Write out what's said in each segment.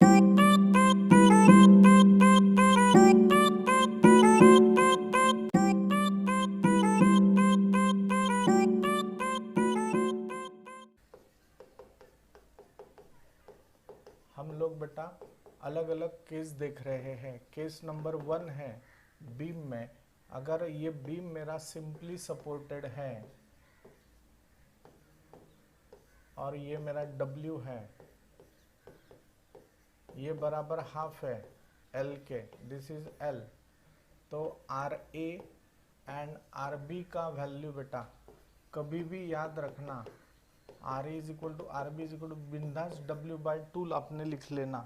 हम लोग बेटा अलग अलग केस देख रहे हैं। केस नंबर 1 है बीम में, अगर ये बीम मेरा सिंपली सपोर्टेड है और ये मेरा W है, ये बराबर हाफ है L के, दिस इज L, तो RA एंड RB का वैल्यू बेटा कभी भी याद रखना, RA is equal to RB is equal to बिंदास W/2 आपने लिख लेना,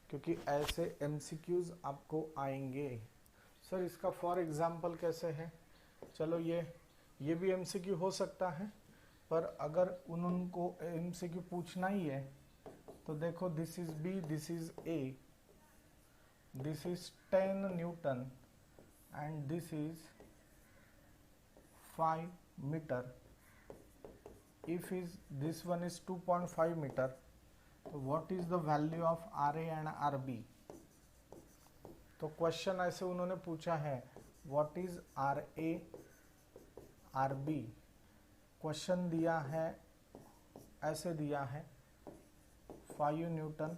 क्योंकि ऐसे MCQs आपको आएंगे। सर इसका फॉर एग्जाम्पल कैसे है? चलो ये भी MCQ हो सकता है, पर अगर उनको MCQ पूछना ही है तो देखो, this is B, this is A, this is 10 newton and this is 5 metre. If this one is 2.5 meter, तो what is the value of RA and RB? तो क्वेश्चन ऐसे उन्होंने पूछा है, what is RA RB? Question दिया है, ऐसे दिया है 5 न्यूटन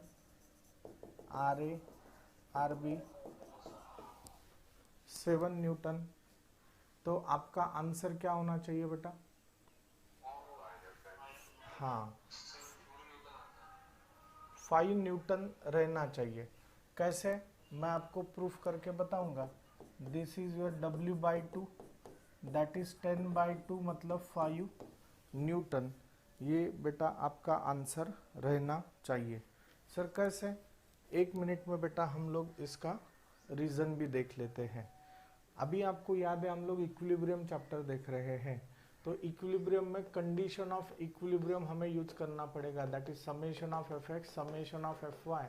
RA RB 7 न्यूटन, तो आपका आंसर क्या होना चाहिए बेटा? हाँ 5 न्यूटन रहना चाहिए। कैसे, मैं आपको प्रूफ करके बताऊंगा। This is your W/2, that is 10/2 मतलब 5 न्यूटन। ये बेटा आपका आंसर रहना चाहिए। सर कैसे? 1 मिनट में बेटा हम लोग इसका रीजन भी देख लेते हैं। अभी आपको याद है हम लोग इक्विलिब्रियम चैप्टर देख रहे हैं, तो इक्विलिब्रियम में कंडीशन ऑफ इक्विलिब्रियम हमें यूज करना पड़ेगा, that is summation of Fx, summation of Fy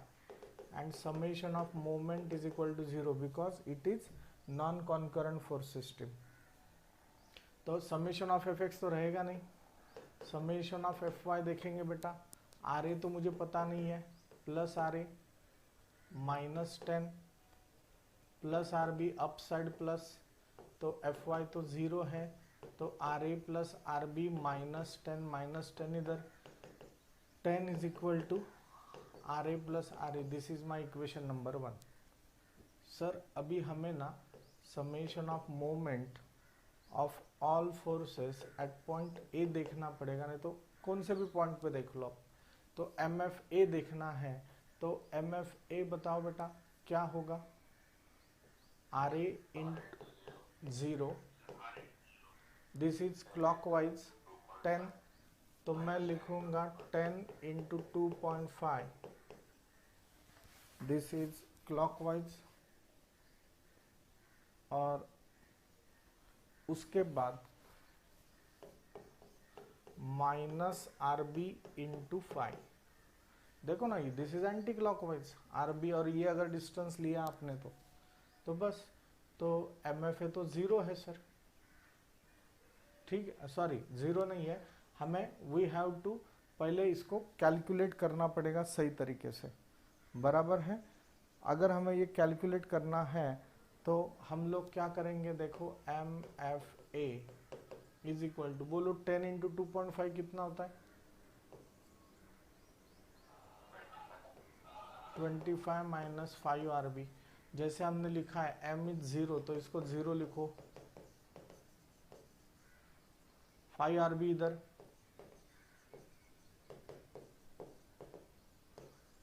and summation of moment is equal to 0 because it is non concurrent force system. तो समेशन ऑफ Fx तो रहेगा नहीं, समेशन ऑफ Fy देखेंगे बेटा, RA तो मुझे पता नहीं है, plus RA minus 10 plus RB up side plus, तो Fy तो 0 है, तो RA प्लस RB माइनस 10 इधर, 10 is equal to RA plus RA, this is my equation number 1। Sir अभी हमें ना summation of moment of all forces at point A देखना पड़ेगा, नहीं तो कौन से भी पॉइंट पे देख लो आप, तो MFA देखना है। तो MFA बताओ बेटा क्या होगा? RA in 0, this is clockwise 10, तो मैं लिखूंगा 10 इंटू 2.5, दिस इज क्लॉकवाइज, और उसके बाद माइनस RB इंटू 5, देखो ना ये this is anti clockwise RB, और ये अगर डिस्टेंस लिया आपने तो बस, तो MFA तो 0 है सर, ठीक है, सॉरी 0 नहीं है, हमें वी हैव टू पहले इसको कैलकुलेट करना पड़ेगा सही तरीके से, बराबर है। अगर हमें ये कैलकुलेट करना है तो हम लोग क्या करेंगे, देखो MFA इज इक्वल टू, बोलो 10 इंटू 2.5 कितना होता है? 25 माइनस 5 RB, जैसे हमने लिखा है M इज 0, तो इसको 0 लिखो, 5 RB इधर,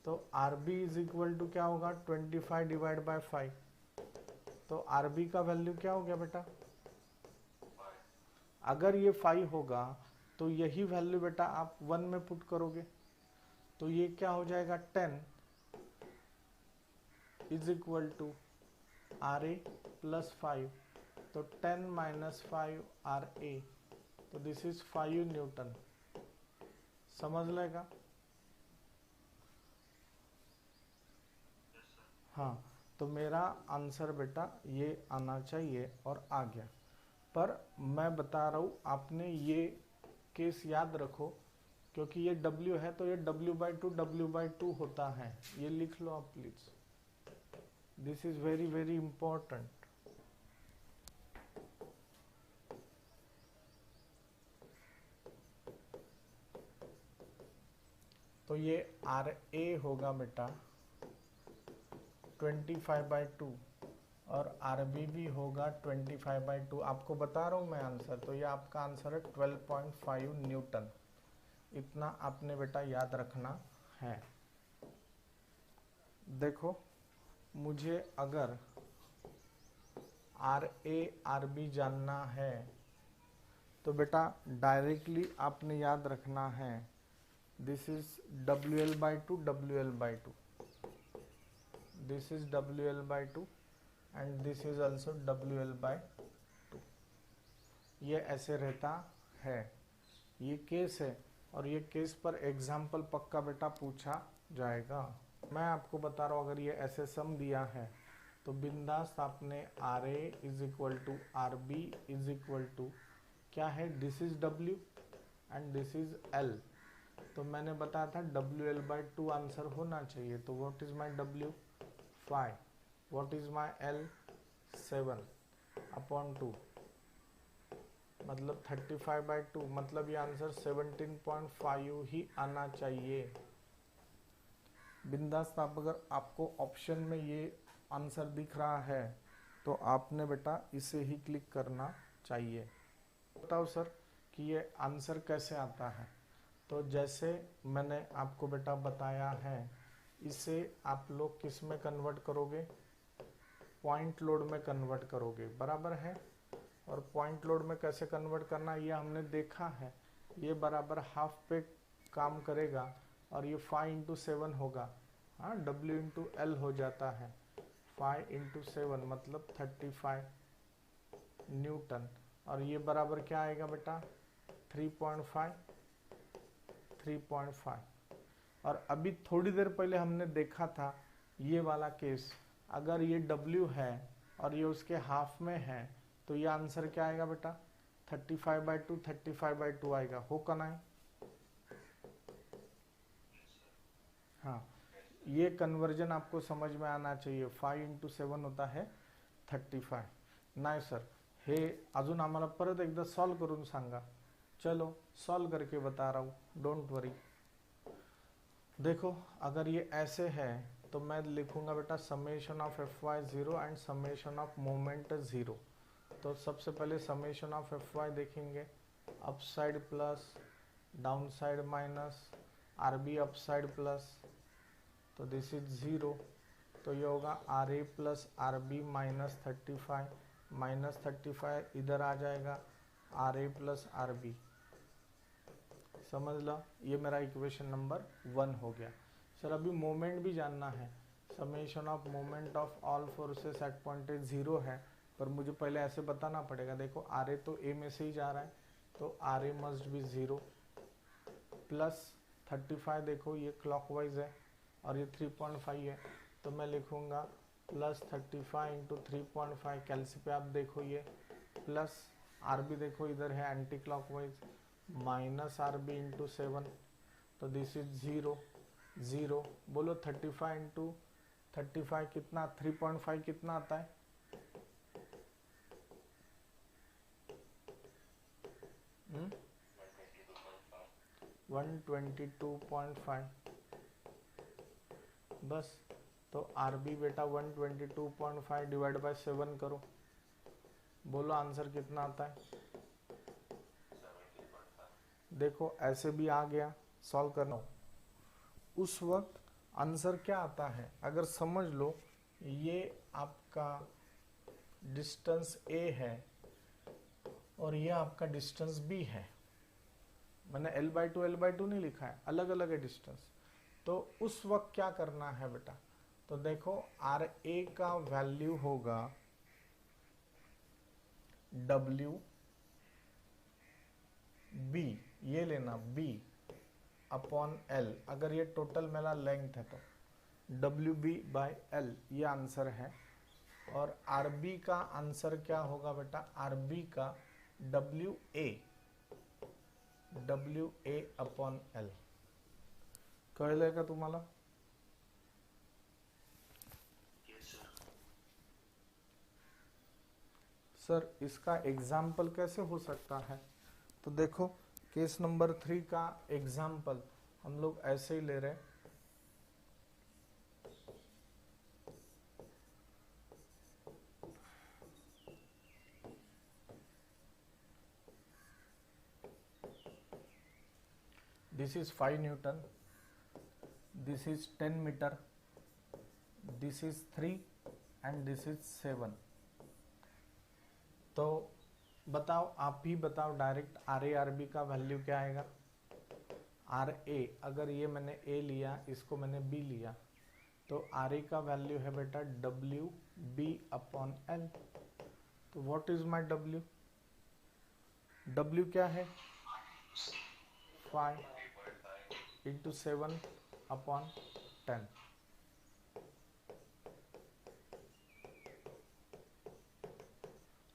तो RB इज इक्वल टू क्या होगा? 25 डिवाइड बाय 5, तो RB का वैल्यू क्या हो गया बेटा? अगर ये 5 होगा तो यही वैल्यू बेटा आप 1 में पुट करोगे, तो ये क्या हो जाएगा? 10 is equal to RA plus 5, तो 10 माइनस 5 RA, तो दिस इज 5 न्यूटन। समझ लेगा? हाँ, तो मेरा आंसर बेटा ये आना चाहिए और आ गया। पर मैं बता रहा हूँ, आपने ये केस याद रखो क्योंकि ये W है तो ये W/2 होता है, ये लिख लो आप please, this is very very important. तो ये RA होगा बेटा 25/2 और RB भी होगा 25/2। आपको बता रहा हूँ मैं आंसर, तो ये आपका आंसर है 12.5 न्यूटन। इतना आपने बेटा याद रखना है। देखो मुझे अगर RA RB जानना है तो बेटा डायरेक्टली आपने याद रखना है, this is WL/2 WL/2, this is WL/2 and this is also WL/2। ये ऐसे रहता है, ये केस है और ये केस पर एग्जाम्पल पक्का बेटा पूछा जाएगा। मैं आपको बता रहा हूँ, अगर ये ऐसे सम दिया है तो बिंदास आपने RA = RB = क्या है, this is W and this is L। तो मैंने बताया था WL/2 आंसर होना चाहिए। तो what is my W? 5। What is my L? 7/2, मतलब 35/2, मतलब ये आंसर 17.5 ही आना चाहिए। बिंदास आप, अगर आपको ऑप्शन में ये आंसर दिख रहा है तो आपने बेटा इसे ही क्लिक करना चाहिए। बताओ सर कि ये आंसर कैसे आता है। तो जैसे मैंने आपको बेटा बताया है, इसे आप लोग किस में कन्वर्ट करोगे, पॉइंट लोड में कन्वर्ट करोगे, बराबर है। और पॉइंट लोड में कैसे कन्वर्ट करना ये हमने देखा है, ये बराबर हाफ पे काम करेगा और ये 5 × 7 होगा, हाँ W × L हो जाता है। 5 × 7 मतलब 35 न्यूटन, और ये बराबर क्या आएगा बेटा 3.5। और अभी थोड़ी देर पहले हमने देखा था ये वाला केस, अगर ये W है और ये उसके हाफ में है तो ये आंसर क्या आएगा बेटा 35/2 आएगा, हो का नहीं। हाँ, ये कन्वर्जन आपको समझ में आना चाहिए। 5 × 7 होता है 35। नाही सर, हे अजून आम्हाला परत एकदा सॉल्व करून सांगा। चलो सॉल्व करके बता रहा हूँ, डोंट वरी। देखो अगर ये ऐसे है तो मैं लिखूंगा बेटा summation of Fy 0 and summation of moment 0। तो सबसे पहले समेशन ऑफ Fy देखेंगे, upside plus down side minus, RB upside plus, तो दिस इज 0। तो ये होगा RA + RB -35, -35 इधर आ जाएगा RA + RB। समझ लो, ये मेरा इक्वेशन नंबर 1 हो गया। सर अभी मोमेंट भी जानना है, summation of moment of all forces at point 0 है, पर मुझे पहले ऐसे बताना पड़ेगा। देखो RA तो A में से ही जा रहा है, तो RA मस्ट बी 0 प्लस 35, देखो ये क्लॉकवाइज है और ये 3.5 है, तो मैं लिखूंगा प्लस 35 × 3.5, कैलसी पे आप देखो ये प्लस RB देखो इधर है एंटी क्लॉकवाइज, माइनस RB × 7, तो दिस इज 0। बोलो 35 × 35 कितना, 3.5 कितना आता है, हुँ? 122.5 बस। तो RB बेटा 122.5 डिवाइड बाय 7 करो, बोलो आंसर कितना आता है। देखो ऐसे भी आ गया, सॉल्व करना उस वक्त आंसर क्या आता है, अगर समझ लो ये आपका डिस्टेंस A है और ये आपका डिस्टेंस B है, मैंने L/2 नहीं लिखा है, अलग अलग है डिस्टेंस। तो उस वक्त क्या करना है बेटा, तो देखो RA का वैल्यू होगा WB, ये लेना B/L, अगर ये टोटल मेरा लेंथ है तो WB/L ये आंसर है। और RB का आंसर क्या होगा बेटा, RB का WA WA/L कळलंय का तुम्हाला? सर इसका एग्जाम्पल कैसे हो सकता है? तो देखो केस नंबर 3 का एग्जाम्पल हम लोग ऐसे ही ले रहे हैं। This is 5 newton, this is 10 metre, this is 3 and this is 7। तो बताओ, आप ही बताओ डायरेक्ट RA/RB का वैल्यू क्या आएगा? RA अगर ये मैंने A लिया, इसको मैंने B लिया, तो RA का वैल्यू है बेटा WB/L। तो what is my W? W क्या है? 5 इंटू 7/10।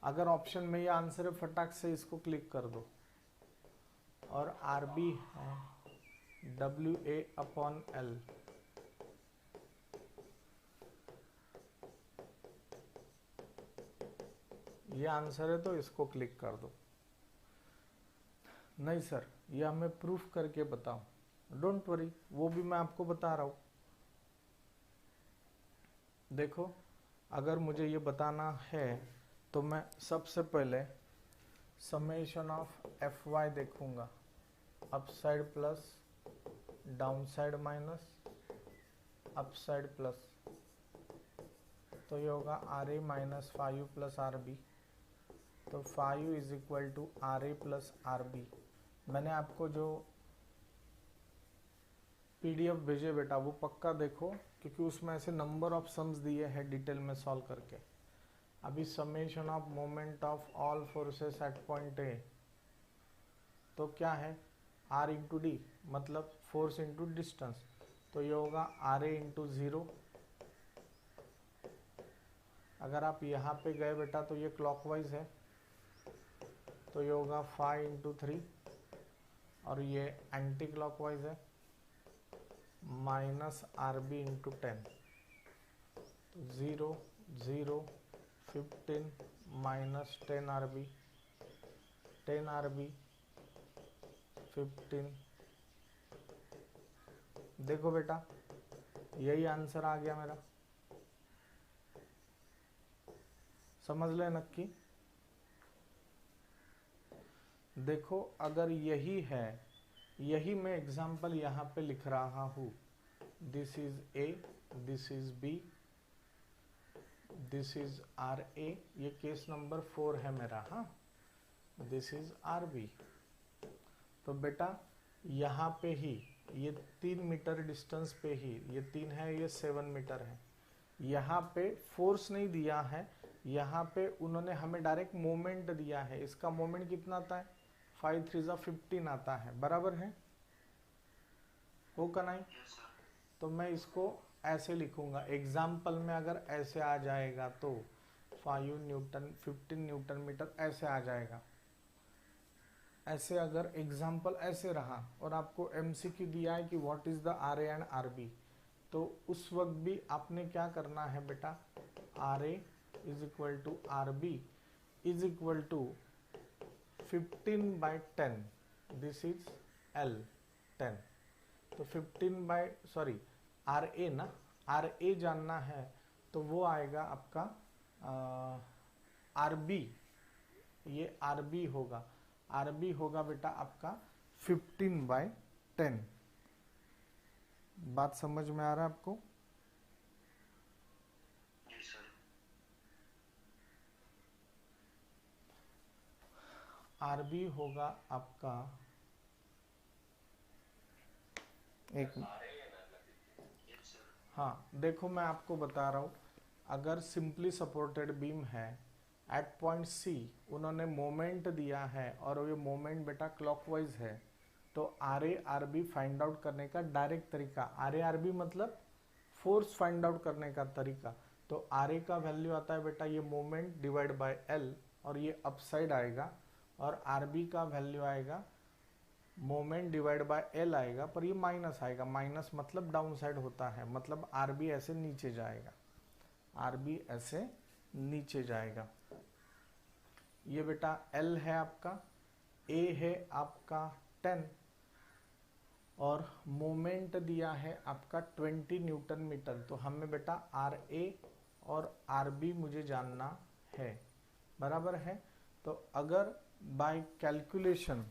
अगर ऑप्शन में ये आंसर है, फटाक से इसको क्लिक कर दो। और RB है WA/L। ये आंसर है तो इसको क्लिक कर दो। नहीं सर, ये हमें प्रूफ करके बताओ। डोंट वरी, वो भी मैं आपको बता रहा हूं। देखो, अगर मुझे ये बताना है तो मैं सबसे पहले समेशन ऑफ FY देखूंगा, upside plus, downside minus, upside plus. तो ये होगा RA माइनस 5 प्लस RB। तो 5 is equal to RA plus RB। मैंने आपको जो PDF भेजे बेटा वो पक्का देखो, क्योंकि उसमें ऐसे नंबर ऑफ सम्स दिए हैं डिटेल में सॉल्व करके। अभी summation of moment of all forces at point A, तो क्या है? R इंटू डी, मतलब फोर्स इंटू डिस्टेंस। तो ये होगा RA इंटू 0। अगर आप यहाँ पे गए बेटा तो ये क्लॉकवाइज है, तो ये होगा 5 इंटू 3, और ये एंटी क्लॉकवाइज है, माइनस RB इंटू 10। तो 0 0 15 माइनस 10 RB, 10 RB 15। देखो बेटा, यही आंसर आ गया मेरा। समझ ले नक्की। देखो, अगर यही है, यही मैं एग्जाम्पल यहाँ पे लिख रहा हूँ। This is A, this is B, this is RA। ये केस नंबर 4 है मेरा। हाँ, दिस इज RB। तो बेटा यहाँ पे ही ये 3 मीटर डिस्टेंस पे ही, ये 3 है, ये 7 मीटर है। यहाँ पे फोर्स नहीं दिया है, यहाँ पे उन्होंने हमें डायरेक्ट मोमेंट दिया है। इसका मोमेंट कितना आता है? 5 3 15 आता है, बराबर है? होगा नहीं? तो मैं इसको ऐसे लिखूंगा। एग्जाम्पल में अगर ऐसे आ जाएगा तो 5 न्यूटन 15 न्यूटन मीटर ऐसे आ जाएगा। ऐसे अगर एग्जाम्पल ऐसे रहा और आपको MCQ दिया है कि व्हाट इज द RA एंड RB, तो उस वक्त भी आपने क्या करना है बेटा? RA is equal to RB is equal to 15/10। This is L 10। तो 15 RA ना, RA जानना है तो वो आएगा आपका RB। ये RB होगा, RB होगा बेटा आपका 15/10। बात समझ में आ रहा है आपको? RB होगा आपका, एक, हाँ देखो मैं आपको बता रहा हूँ। अगर सिंपली सपोर्टेड बीम है एट पॉइंट C, उन्होंने मोमेंट दिया है और ये मोमेंट बेटा क्लॉकवाइज है, तो RA RB फाइंड आउट करने का डायरेक्ट तरीका, RA RB मतलब फोर्स फाइंड आउट करने का तरीका। तो RA का वैल्यू आता है बेटा ये मोमेंट डिवाइड बाय L, और ये अपसाइड आएगा, और RB का वैल्यू आएगा मोमेंट डिवाइड बाय एल आएगा, पर ये माइनस आएगा, माइनस मतलब डाउन साइड होता है, मतलब आर बी ऐसे नीचे जाएगा, आर बी ऐसे नीचे जाएगा। ये बेटा एल है आपका, ए है आपका 10 और मोमेंट दिया है आपका 20 न्यूटन मीटर। तो हमें बेटा आर ए और आर बी मुझे जानना है, बराबर है। तो अगर बाय कैलकुलेशन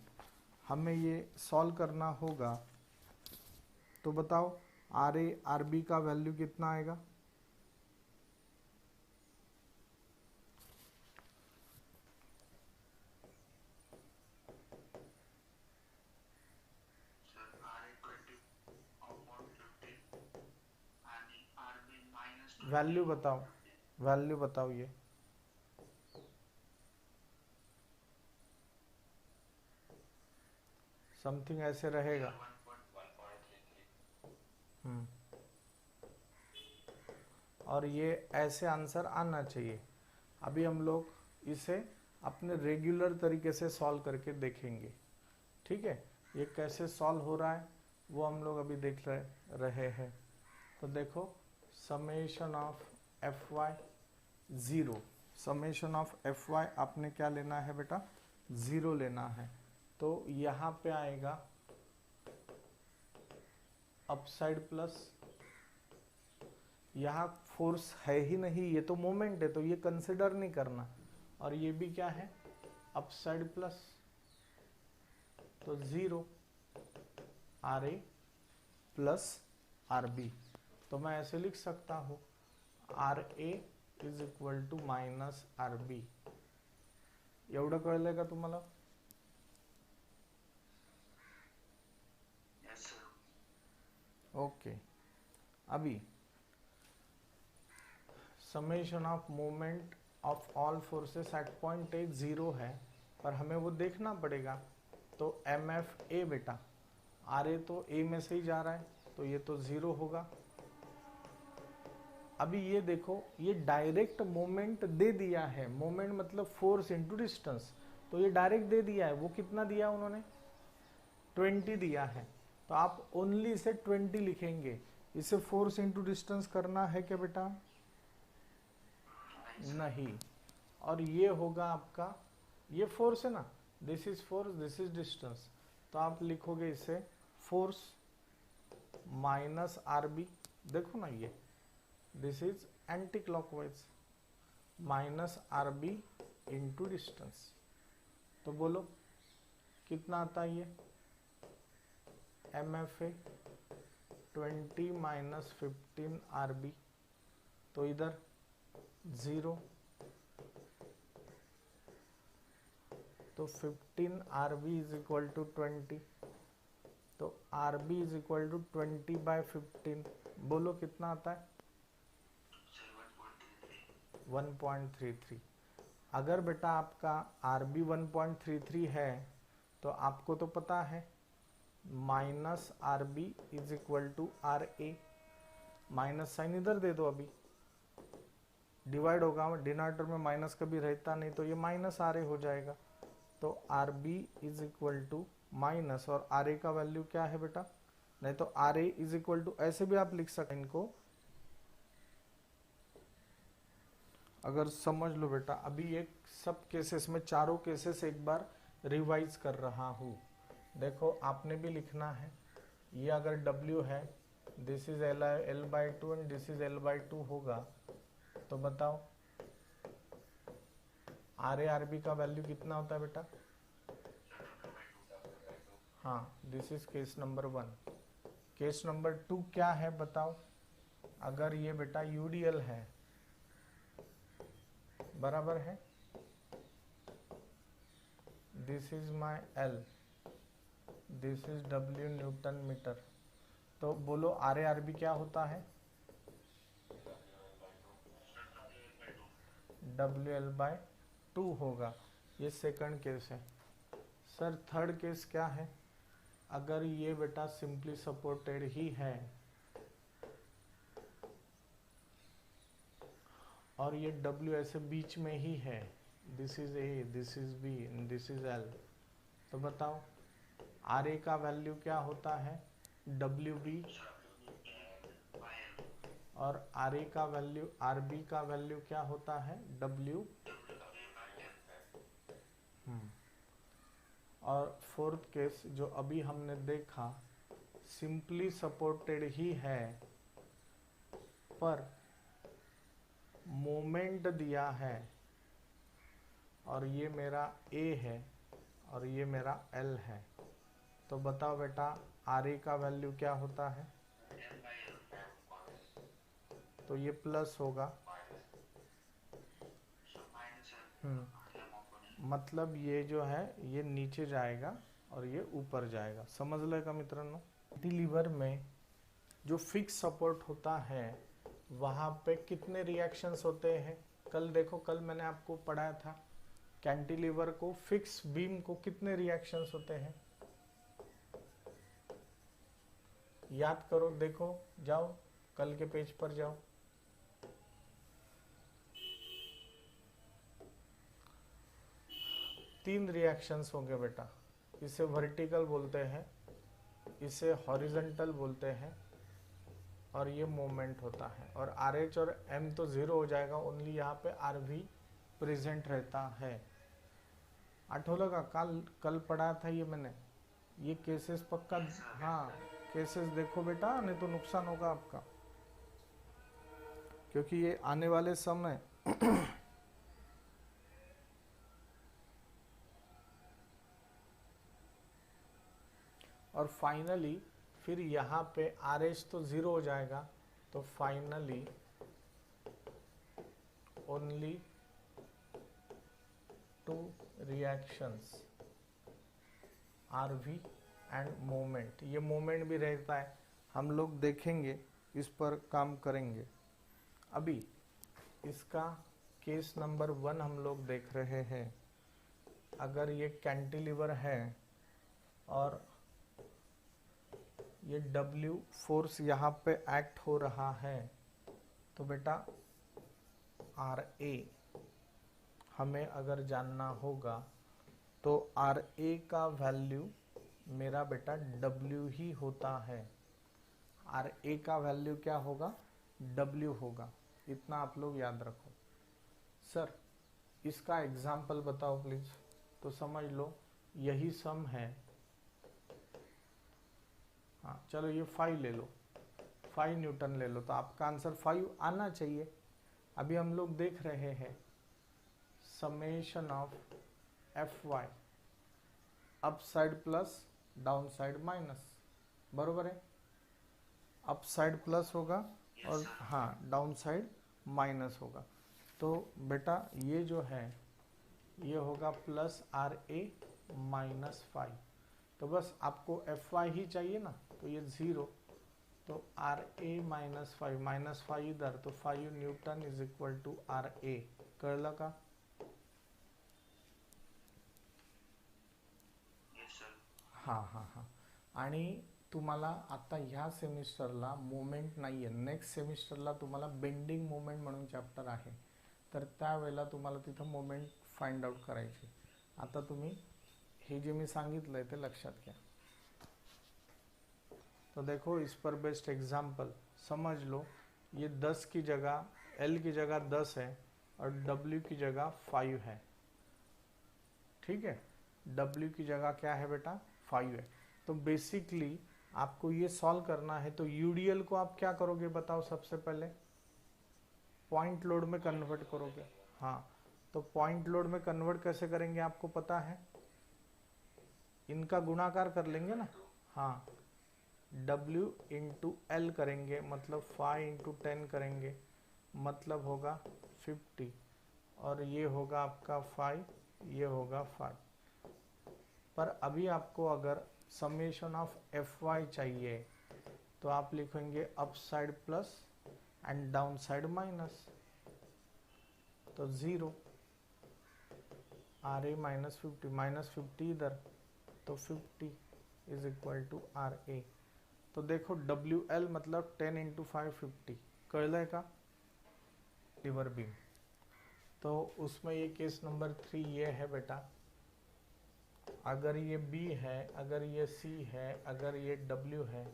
हमें ये सॉल्व करना होगा तो बताओ आर ए आर बी का वैल्यू कितना आएगा? वैल्यू बताओ, वैल्यू बताओ, ये समथिंग ऐसे रहेगा। और ये ऐसे आंसर आना चाहिए। अभी हम लोग इसे अपने रेगुलर तरीके से सॉल्व करके देखेंगे, ठीक है। ये कैसे सॉल्व हो रहा है वो हम लोग अभी देख रहे हैं। तो देखो summation of F y 0, summation of F y आपने क्या लेना है बेटा? 0 लेना है। तो यहाँ पे आएगा अपसाइड प्लस, यहाँ फोर्स है ही नहीं, ये तो मोमेंट है तो ये कंसिडर नहीं करना। और ये भी क्या है? अपसाइड प्लस, तो 0 R A plus R B. तो मैं ऐसे लिख सकता हूँ R A is equal to minus R B. एवढं कळलंय का तुम्हाला? ओके। अभी summation of moment of all forces at point A 0 है, पर हमें वो देखना पड़ेगा। तो एम एफ ए बेटा, आर ए तो ए में से ही जा रहा है तो ये तो 0 होगा। अभी ये देखो ये डायरेक्ट मोमेंट दे दिया है, मोमेंट मतलब फोर्स इनटू डिस्टेंस, तो ये डायरेक्ट दे दिया है। वो कितना दिया उन्होंने? 20 दिया है, तो आप ओनली से 20 लिखेंगे। इसे फोर्स इनटू डिस्टेंस करना है क्या बेटा? नहीं। और ये होगा आपका, ये फोर्स है ना, this is force, this is distance, तो आप लिखोगे इसे फोर्स माइनस आर बी। देखो ना ये this is anti clockwise, minus R B into distance. तो बोलो कितना आता है ये? M F A 20 minus 15 R B, तो इधर 0, तो 15 R B is equal to 20, तो R B is equal to 20 by 15। बोलो कितना आता है? 1.33। अगर बेटा आपका आर बी 1.33 है तो आपको तो पता है minus R B is equal to R A, minus sign इधर दे दो, अभी डिवाइड होगा, डिनोमिनेटर में माइनस कभी रहता नहीं तो ये माइनस आर ए हो जाएगा। तो R B is equal to minus, और आर ए का वैल्यू क्या है बेटा? नहीं तो R A is equal to, ऐसे भी आप लिख सकते हैं इनको, अगर समझ लो बेटा। अभी एक सब केसेस में, चारों केसेस एक बार रिवाइज कर रहा हूँ। देखो आपने भी लिखना है, ये अगर W है, this is L by 2 and this is L by 2 होगा, तो बताओ आर ए आर बी का वैल्यू कितना होता है बेटा? हाँ, this is case number 1। Case number 2 क्या है बताओ? अगर ये बेटा यूडीएल है, बराबर है, this is my L, this is W newton metre, तो बोलो आर ए आर बी क्या होता है? डब्ल्यू एल बाय 2 होगा। ये सेकंड केस है। सर थर्ड केस क्या है? अगर ये बेटा सिंपली सपोर्टेड ही है और ये W ऐसे बीच में ही है, this is A, this is B, this is L, तो बताओ आर ए का वैल्यू क्या होता है डब्ल्यू बी, और आर ए का वैल्यू, आर बी का वैल्यू क्या होता है डब्ल्यू। और फोर्थ केस जो अभी हमने देखा, सिंपली सपोर्टेड ही है पर मोमेंट दिया है, और ये मेरा ए है और ये मेरा एल है। तो बताओ बेटा आर ए का वैल्यू क्या होता है, तो ये प्लस होगा। मतलब ये जो है ये नीचे जाएगा और ये ऊपर जाएगा, समझ लेगा मित्रांनो। कैंटिलीवर में जो फिक्स सपोर्ट होता है वहाँ पे कितने रिएक्शंस होते हैं, कल देखो, कल मैंने आपको पढ़ाया था कैंटिलीवर को, फिक्स बीम को कितने रिएक्शंस होते हैं, याद करो, देखो, जाओ कल के पेज पर जाओ। तीन रिएक्शंस होंगे बेटा, इसे वर्टिकल बोलते हैं, इसे हॉरिजॉन्टल बोलते हैं, और ये मोमेंट होता है। और आर एच और एम तो जीरो हो जाएगा, ओनली यहाँ पे आर भी प्रेजेंट रहता है। आठों का कल पढ़ा था ये मैंने, ये केसेस पक्का, हाँ केसेस देखो बेटा, नहीं तो नुकसान होगा आपका, क्योंकि ये आने वाले समय और फाइनली फिर यहाँ पे आर एच तो जीरो हो जाएगा, तो finally only two reactions R V and moment. ये मोमेंट भी रहता है, हम लोग देखेंगे, इस पर काम करेंगे। अभी इसका केस नंबर 1 हम लोग देख रहे हैं। अगर ये कैंटिलीवर है और ये W फोर्स यहाँ पे एक्ट हो रहा है, तो बेटा आर ए हमें अगर जानना होगा, तो आर ए का वैल्यू मेरा बेटा W ही होता है। आर ए का वैल्यू क्या होगा, W होगा, इतना आप लोग याद रखो। सर इसका एग्जाम्पल बताओ प्लीज, तो समझ लो यही सम है। हाँ चलो ये 5 ले लो, 5 न्यूटन ले लो, तो आपका आंसर 5 आना चाहिए। अभी हम लोग देख रहे हैं summation of F Y, up side plus down side minus, बरोबर है, अप साइड प्लस होगा और हाँ डाउन साइड माइनस होगा। तो बेटा ये जो है ये होगा प्लस आर ए माइनस 5, तो बस आपको एफ वाई ही चाहिए ना, तो ये 0, तो आर ए माइनस 5 इधर, तो 5 newton is equal to R A, कळलं का? हाँ हाँ हाँ। आणि तुम्हाला आता ह्या सेमिस्टरला मोमेंट नाही आहे, नेक्स्ट सेमिस्टरला तुम्हाला बेंडिंग मोमेंट म्हणून चॅप्टर आहे, तर त्यावेळेला तुम्हाला तिथं मोमेंट फाइंड आउट करायची। आता तुम्ही हे जे मी सांगितलंय ते लक्षात घ्या। तो देखो इस पर बेस्ट एग्जाम्पल समझ लो, ये 10 की जगह, L की जगह 10 है और W की जगह 5 है, ठीक है, W की जगह क्या है बेटा 5 है। तो बेसिकली आपको ये सॉल्व करना है, तो यूडीएल को आप क्या करोगे बताओ, सबसे पहले पॉइंट लोड में कन्वर्ट करोगे। हाँ तो पॉइंट लोड में कन्वर्ट कैसे करेंगे आपको पता है, इनका गुणाकार कर लेंगे ना, हाँ W इंटू एल करेंगे, मतलब 5 इंटू 10 करेंगे, मतलब होगा 50, और ये होगा आपका 5, ये होगा 5। पर अभी आपको अगर समेशन ऑफ एफ वाई चाहिए, तो आप लिखेंगे up side plus and down side minus, तो 0, आर ए माइनस 50 इधर, तो 50 इज इक्वल टू आर ए। तो देखो डब्ल्यू एल मतलब 10 इंटू 5 50, कळलंय का, लिवर बीम। तो उसमें ये केस नंबर 3 ये है बेटा, अगर ये B है, अगर ये C है, अगर ये W है,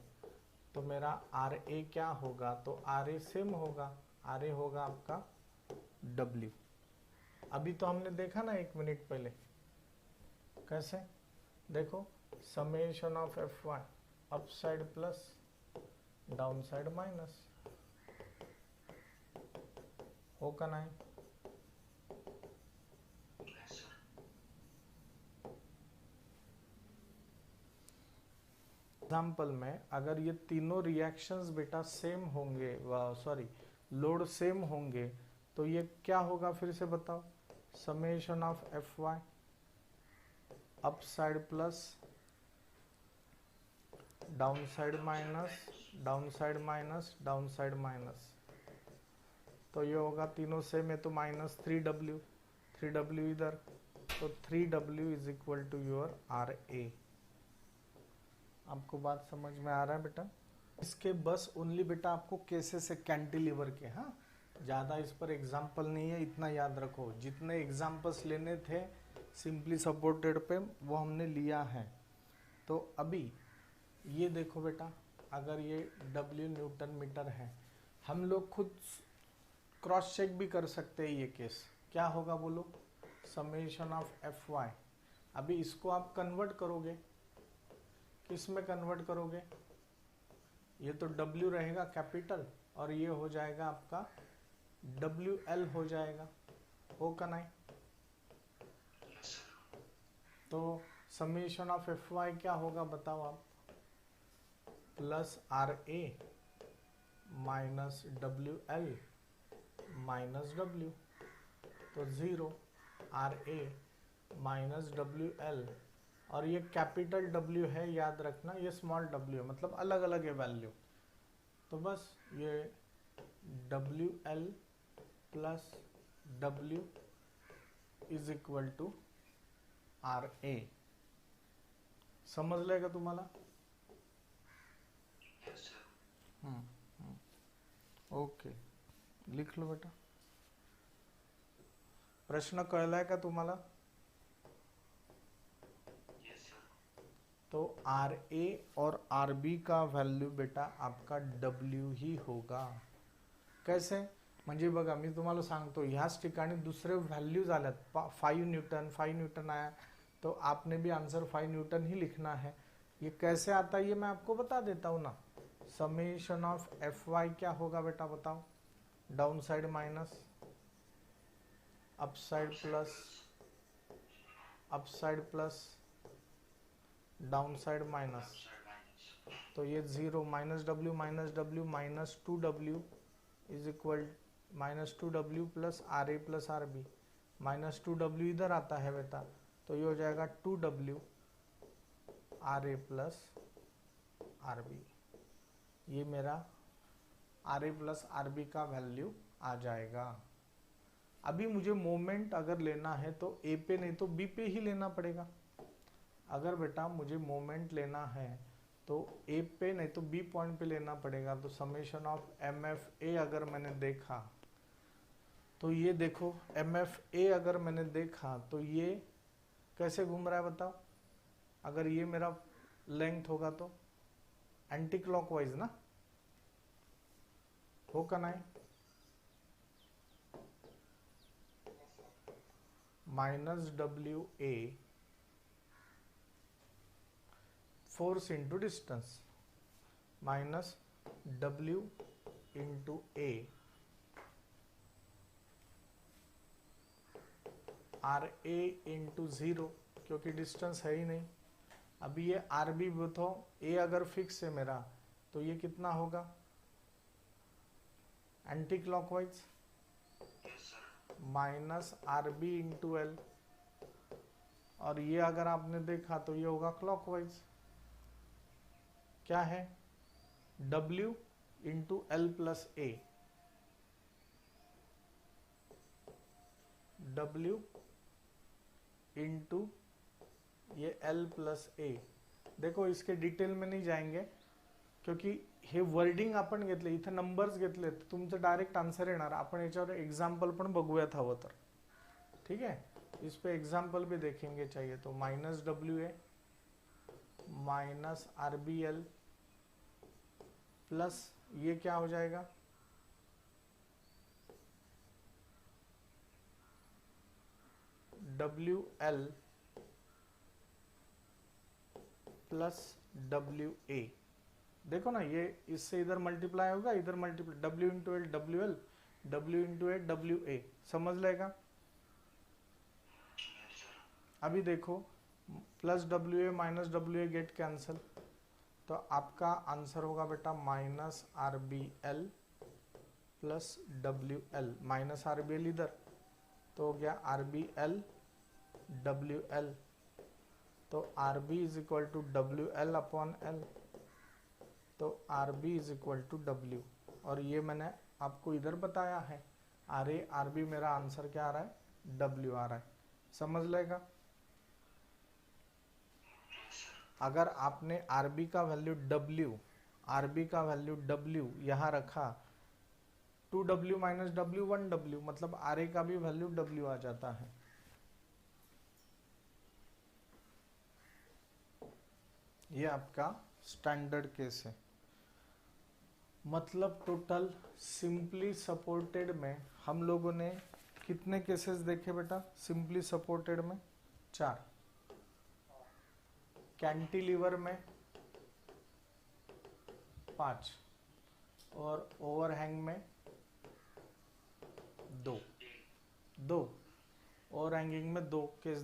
तो मेरा RA क्या होगा? तो RA सेम होगा, RA होगा आपका W। अभी तो हमने देखा ना 1 मिनट पहले, कैसे? देखो, summation of Fy up side plus down side minus, हो का नहीं? एग्जाम्पल में अगर ये तीनों रिएक्शंस बेटा सेम होंगे, सॉरी लोड सेम होंगे, तो ये क्या होगा फिर से बताओ? Summation of Fy up side plus down side minus, down side minus, down side minus, तो ये होगा तीनों सेम है तो माइनस 3W, 3W इधर, तो 3W is equal to your RA। आपको बात समझ में आ रहा है बेटा? इसके बस ओनली बेटा आपको केसेस है कैंटिलीवर के, हाँ, ज़्यादा इस पर एग्जाम्पल नहीं है, इतना याद रखो। जितने एग्जाम्पल्स लेने थे सिंपली सपोर्टेड पे वो हमने लिया है। तो अभी ये देखो बेटा, अगर ये W न्यूटन मीटर है, हम लोग खुद क्रॉस चेक भी कर सकते हैं। ये केस क्या होगा बोलो? Summation of Fy। अभी इसको आप कन्वर्ट करोगे, किस में कन्वर्ट करोगे? ये तो W रहेगा कैपिटल और ये हो जाएगा आपका WL हो जाएगा, हो का नहीं? तो समेशन ऑफ Fy क्या होगा बताओ आप? Plus RA minus WL minus W, तो 0 RA माइनस WL, और ये कैपिटल W है, याद रखना, ये स्मॉल w है, मतलब अलग अलग है वैल्यू। तो बस ये WL plus W is equal to RA। समजलंय का तुम्हाला? ओके, लिख लो बेटा। प्रश्न कळलाय का तुम्हाला? तो RA और RB का व्हॅल्यू बेटा आपका W ही होगा। कैसे? म्हणजे बघा मी तुम्हाला सांगतो, ह्याच ठिकाणी दुसरे व्हॅल्यूज आल्यात, 5 न्यूटन आया, तो आपने भी आंसर 5 न्यूटन ही लिखना है। ये कैसे आता है ये मैं आपको बता देता हूँ ना। समेशन ऑफ Fy क्या होगा बेटा बताओ? Down side minus, up side plus, down side minus, तो ये 0 minus W minus 2W is equal minus 2W plus RB, minus 2W इधर आता है बेटा, तो ये हो जाएगा 2W RA प्लस RB। ये मेरा RA प्लस RB का वैल्यू आ जाएगा। अभी मुझे मोमेंट अगर लेना है तो A पे नहीं तो B पे ही लेना पड़ेगा। अगर बेटा मुझे मोमेंट लेना है तो A पे नहीं तो B पॉइंट पे लेना पड़ेगा। तो समेशन ऑफ MFA अगर मैंने देखा तो ये देखो, MFA अगर मैंने देखा तो ये कैसे घूम रहा है बताओ? अगर ये मेरा लेंथ होगा तो एंटी क्लॉकवाइज ना, हो का नहीं? Minus WA force into distance minus W into A RA into 0, क्योंकि डिस्टेंस है ही नहीं। अभी ये RB बताओ, A अगर फिक्स है मेरा तो ये कितना होगा? Anti clockwise minus RB into L, और ये अगर आपने देखा तो ये होगा क्लॉकवाइज। क्या है? W into L plus A, W into ये L प्लस A। देखो इसके डिटेल में नहीं जाएंगे क्योंकि हे वर्डिंग आपण घेतले, इथे नंबर्स घेतले, तुमचं डायरेक्ट आन्सर येणार। आपण याच्यावर एक्झाम्पल पण बघूयात हवं तर, ठीक आहे? इस पे एग्जाम्पल भी देखेंगे चाहिए तो minus W A minus R B L plus ये क्या हो जाएगा W L plus W A. देखो ना ये इससे इधर मल्टीप्लाई होगा, इधर multiply, W into L W L, W into A W A, समझ लेगा। अभी देखो plus W A minus W A get cancel, तो आपका आंसर होगा बेटा minus R B L plus W L, minus R B L इधर तो हो गया R B L W L, तो R B is equal to W L upon L, तो R B is equal to W, और ये मैंने आपको इधर बताया है आर ए आर बी, मेरा आंसर क्या आ रहा है डब्ल्यू आ रहा है, समझ लेगा। अगर आपने आर बी का वैल्यू डब्ल्यू, आर बी का वैल्यू डब्ल्यू यहाँ रखा, 2w माइनस डब्ल्यू 1w, मतलब आर ए का भी वैल्यू डब्ल्यू आ जाता है। ये आपका स्टैंडर्ड केस है। मतलब टोटल सिंपली सपोर्टेड में हम लोगों ने कितने केसेस देखे बेटा सिंपली सपोर्टेड में? 4। कैंटिलीवर में 5 और ओवरहैंग में 2 ओवरहैंगिंग में 2 केस